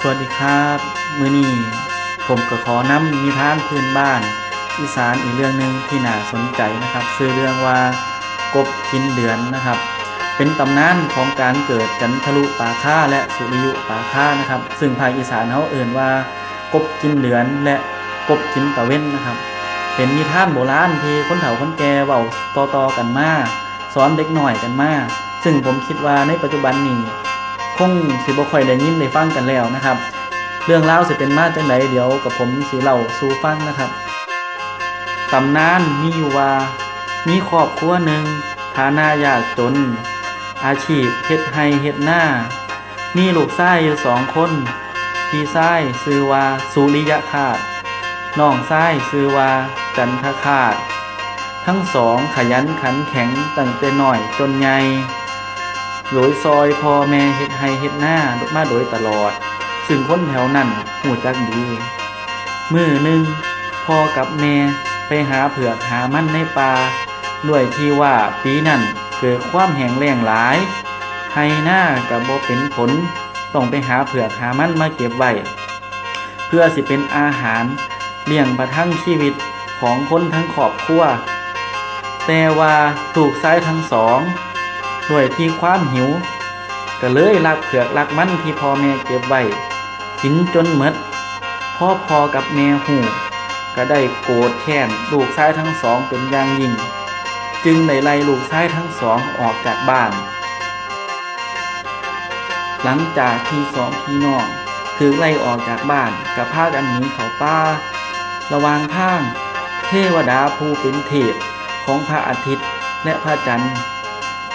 สวัสดีครับมื้อนี้ผมก็ขอนำนิทานพื้นบ้านอีสานอีกเรื่องหนึ่งที่น่าสนใจนะครับชื่อเรื่องว่ากบกินเดือนนะครับเป็นตำนานของการเกิดจันทรุปาคาและสุริยุปาคานะครับซึ่งภาคอีสานเขาเอ่ยว่ากบกินเดือนและกบกินตะเว้นนะครับเป็นนิทานโบราณที่คนเฒ่าคนแก่เว้าต่อๆกันมาสอนเด็กน้อยกันมาซึ่งผมคิดว่าในปัจจุบันนี้คงสิบ่ค่อยได้ยินได้ฟังกันแล้วนะครับเรื่องราวสิเป็นมาจังไดเดี๋ยวกับผมสิเล่าสู่ฟังนะครับตำนานมีอยู่ว่ามีครอบครัวหนึ่งฐานะยากจนอาชีพเฮ็ดไร่เฮ็ดนามีลูกชายอยู่2 คนพี่ชายชื่อว่าสุริยคาตน้องชายชื่อว่าจันทคาตทั้งสองขยันขันแข็งตั้งแต่น้อยจนใหญ่โดยซอยพ่อแม่เฮ็ดไร่เฮ็ดนามาโดยตลอดซึ่งคนแถวนั้นหูจักดีมื้อหนึ่งพ่อกับแม่ไปหาเผือกหามันในป่าด้วยที่ว่าปีนั้นเกิดความแห้งแล้งหลายไร่นาก็บ่เป็นผลต้องไปหาเผือกหามันมาเก็บไว้เพื่อสิเป็นอาหารเลี้ยงประทังชีวิตของคนทั้งครอบครัวแต่ว่าลูกชายทั้งสองด้วยที่ความหิวก็เลยลักเผือกลักมันที่พ่อแม่เก็บไว้กินจนหมดพ่อกับแม่หูก็ได้โกรธแค้นลูกชายทั้งสองเป็นอย่างยิ่งจึงได้ไล่ลูกชายทั้งสองออกจากบ้านหลังจากที่สองพี่น้องถูกไล่ออกจากบ้านก็พากันหนีเข้าป่าระหว่างทางเทวดาผู้เป็นเทพของพระอาทิตย์และพระจันทร์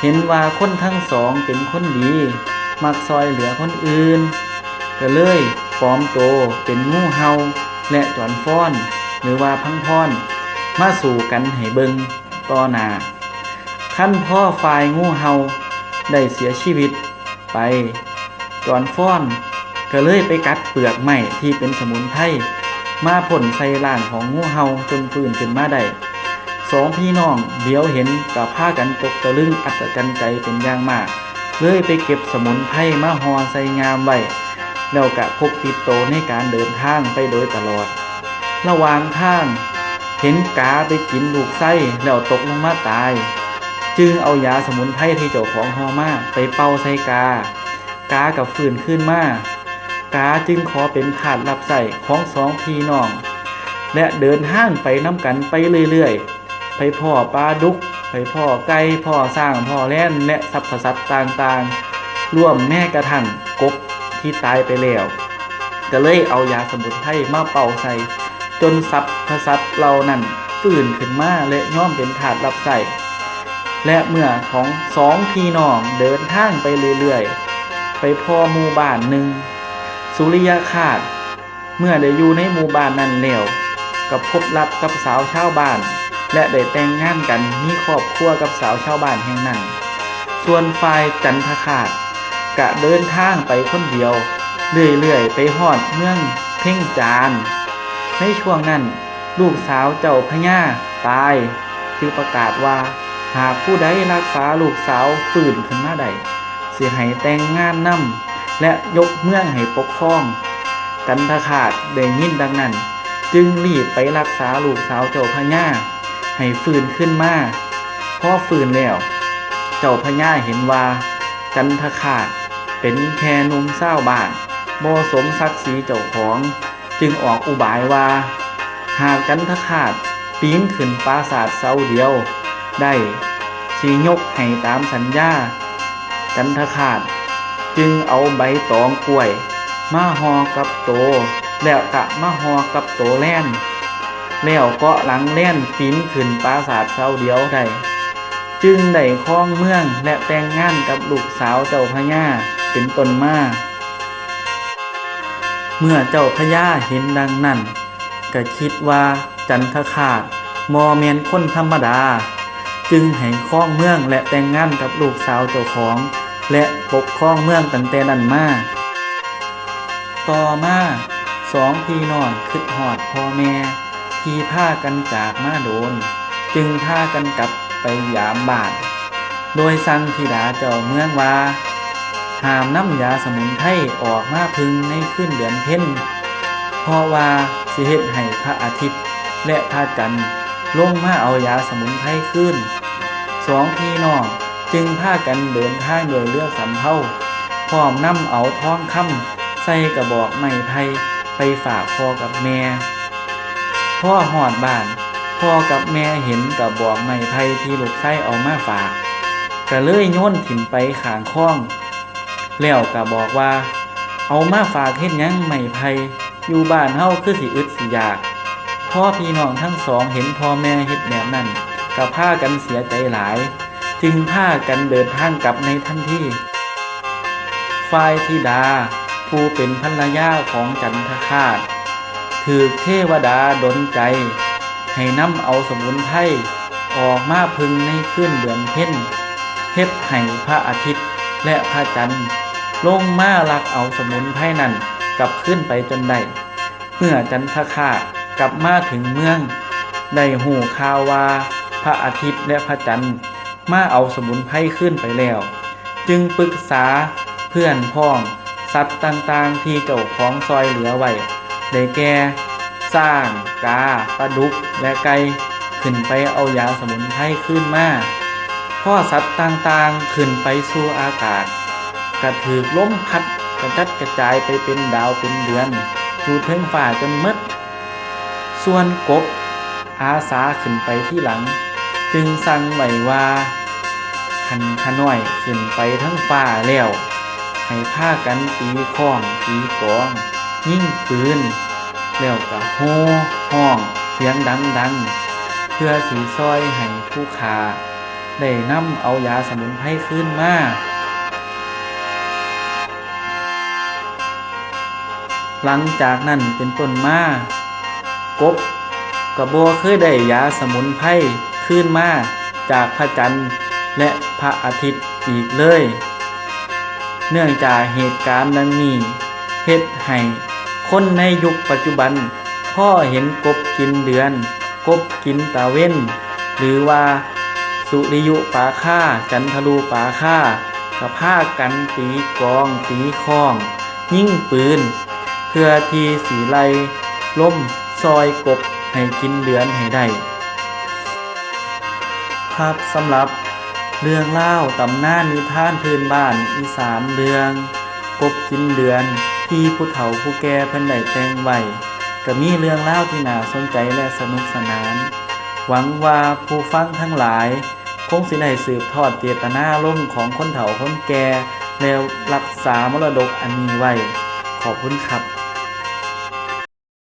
เห็นว่าคนทั้งสองเป็นคนดีมักซอยเหลือคนอื่นก็เลยปลอมโตเป็นงูเห่าและจอนฟ้อนหรือว่าพังพรมาสู่กันให้เบิงต่อหน้าคันพ่อฝ่ายงูเห่าได้เสียชีวิตไปจอนฟ้อนก็เลยไปกัดเปลือกไม้ที่เป็นสมุนไพรมาพ่นใส่ร่างของงูเห่าจนฟื้นขึ้นมาได้สองพี่น้องเดี๋ยวเห็นก็พากันตกตะลึงอัศจรรย์ใจเป็นอย่างมากเลยไปเก็บสมุนไพรมาห่อใส่งามไว้แล้วก็พกติดโตในการเดินทางไปโดยตลอดระหว่างทางเห็นกาไปกินลูกไส้แล้วตกลงมาตายจึงเอายาสมุนไพรที่เจ้าของห่อมาไปเป่าใส่กากับฟื้นขึ้นมากาจึงขอเป็นทาสรับใช้ของสองพี่น้องและเดินทางไปน้ำกันไปเรื่อยๆไปพ่อปลาดุกไปพ่อไก่พ่อสร้างพ่อแล่นและสรรพสัตว์ต่างๆรวมแม่กระทั่งกบที่ตายไปแล้วก็เลยเอายาสมุนไพรมาเป่าใส่จนสรรพสัตว์เหล่านั้นฟื้นขึ้นมาและย่อมเป็นทาสรับใช้และเมื่อของสองพี่น้องเดินทางไปเรื่อยๆไปพ่อหมู่บ้านหนึ่งสุริยคาตเมื่อได้อยู่ในหมู่บ้านนั้นแล้วก็พบรักกับสาวชาวบ้านและได้แต่งงานกันมีครอบครัวกับสาวชาวบ้านแห่งนั้นส่วนฝ่ายจันทคาตก็เดินทางไปคนเดียวเรื่อยๆไปฮอดเมืองเพ่งจานในช่วงนั้นลูกสาวเจ้าพญาตายจึงประกาศว่าหากผู้ใดรักษาลูกสาวฟื้นขึ้นมาได้สิให้แต่งงานนำและยกเมืองให้ปกครองจันทคาตได้ยินดังนั้นจึงรีบไปรักษาลูกสาวเจ้าพญาให้ฟื้นขึ้นมาพอฟื้นแล้วเจ้าพญาเห็นว่าจันทคาตเป็นแค่หนุ่มชาวบ้านบ่สมศักดิ์ศรีเจ้าของจึงออกอุบายว่าหากจันทคาตปีนขึ้นปราสาทเสาเดียวได้สิยกให้ตามสัญญาจันทคาตจึงเอาใบตองกล้วยมาห่อกับโตแล้วก็มาห่อกับโตแล่นแล้วก็หลังแล่นปีนขึ้นปราสาทเสาเดียวได้จึงได้ครองเมืองและแต่งงานกับลูกสาวเจ้าพญาเป็นต้นมาเมื่อเจ้าพญาเห็นดังนั้นก็คิดว่าจันทคาตบ่แม่นคนธรรมดาจึงให้ครองเมืองและแต่งงานกับลูกสาวเจ้าของและปกครองเมืองตั้งแต่นั้นมาต่อมาสองพี่น้องคิดฮอดพ่อแม่ที่พากันจากมาโดนจึงพากันกลับไปยามบ้านโดยสั่งธิดาเจ้าเมืองว่า ห้ามนำยาสมุนไพรออกมาพึงในคืนเดือนเพ็ญเพราะว่าสิเฮ็ดให้พระอาทิตย์และพระจันทร์ลงมาเอายาสมุนไพรคืนสองพี่น้องจึงพากันเดินทางโดยเรือสำเภาพร้อมนำเอาทองคำใส่กระบอกไม้ไผ่ไปฝากพ่อกับแม่พ่อหอดบ้านพ่อกับแม่เห็นกระบอกไม้ไผ่ที่ลูกไส้เอามาฝากก็เลยโยนถิ่มไปข้างคลองแล้วก็บอกว่าเอามาฝากเฮ็ดหยังไม้ไผ่อยู่บ้านเฮาคือสิอึดสิอยากพ่อพี่น้องทั้งสองเห็นพ่อแม่เฮ็ดแบบนั้นก็พากันเสียใจหลายจึงพากันเดินทางกลับในทันทีฝ่ายธิดาผู้เป็นภรรยาของจันทคราชถูกเทวดาดลใจให้นำเอาสมุนไพรออกมาพึงในคืนเดือนเพ็ญเฮ็ดให้พระอาทิตย์และพระจันทร์ลงมาลักเอาสมุนไพรนั้นกลับขึ้นไปจนได้เมื่อจันทคราชกลับมาถึงเมืองได้หูข่าวว่าพระอาทิตย์และพระจันทร์มาเอาสมุนไพรขึ้นไปแล้วจึงปรึกษาเพื่อนพ้องสัตว์ต่างๆที่เจ้าของซอยเหลือไว้ได้แก่สร้างกาปลาดุกและไก่ขึ้นไปเอายาสมุนไพรขึ้นมาพ่อสัตว์ต่างๆขึ้นไปสู่อากาศกระถือลมพัดกระจัดกระจายไปเป็นดาวเป็นเดือนอยู่เทิงฟ้าจนหมดส่วนกบอาสาขึ้นไปที่หลังจึงสั่งไว้ว่าคันขน้อยขึ้นไปทั้งฟ้าแล้วให้พากันตีข้องตีกลองยิงปืนแล้วก็โห่ห้องเสียงดังๆเพื่อสีซอยให้ผู้ขาได้นำเอายาสมุนไพรขึ้นมาหลังจากนั้นเป็นต้นมากบกระบ่เคยได้ยาสมุนไพรขึ้นมาจากพระจันทร์และพระอาทิตย์อีกเลยเนื่องจากเหตุการณ์ดังนี้เฮ็ดให้คนในยุคปัจจุบันพ่อเห็นกบกินเดือนกบกินตะเว้นหรือว่าสุริยุปาค่าจันทรูปาค่ากระพากันตีกลองตีข้องยิงปืนเพื่อที่สีไล่ล้มซอยกบให้กินเดือนให้ได้ครับสำหรับเรื่องเล่าตำนานนิทานพื้นบ้านอีสานเรื่องกบกินเดือนที่ผู้เฒ่าผู้แก่เพิ่นได้แต่งไว้ก็มีเรื่องเล่าที่น่าสนใจและสนุกสนานหวังว่าผู้ฟังทั้งหลายคงสิได้สืบทอดเจตนารมณ์ของคนเฒ่าคนแก่แล้วรักษามรดกอันนี้ไว้ขอบคุณครับ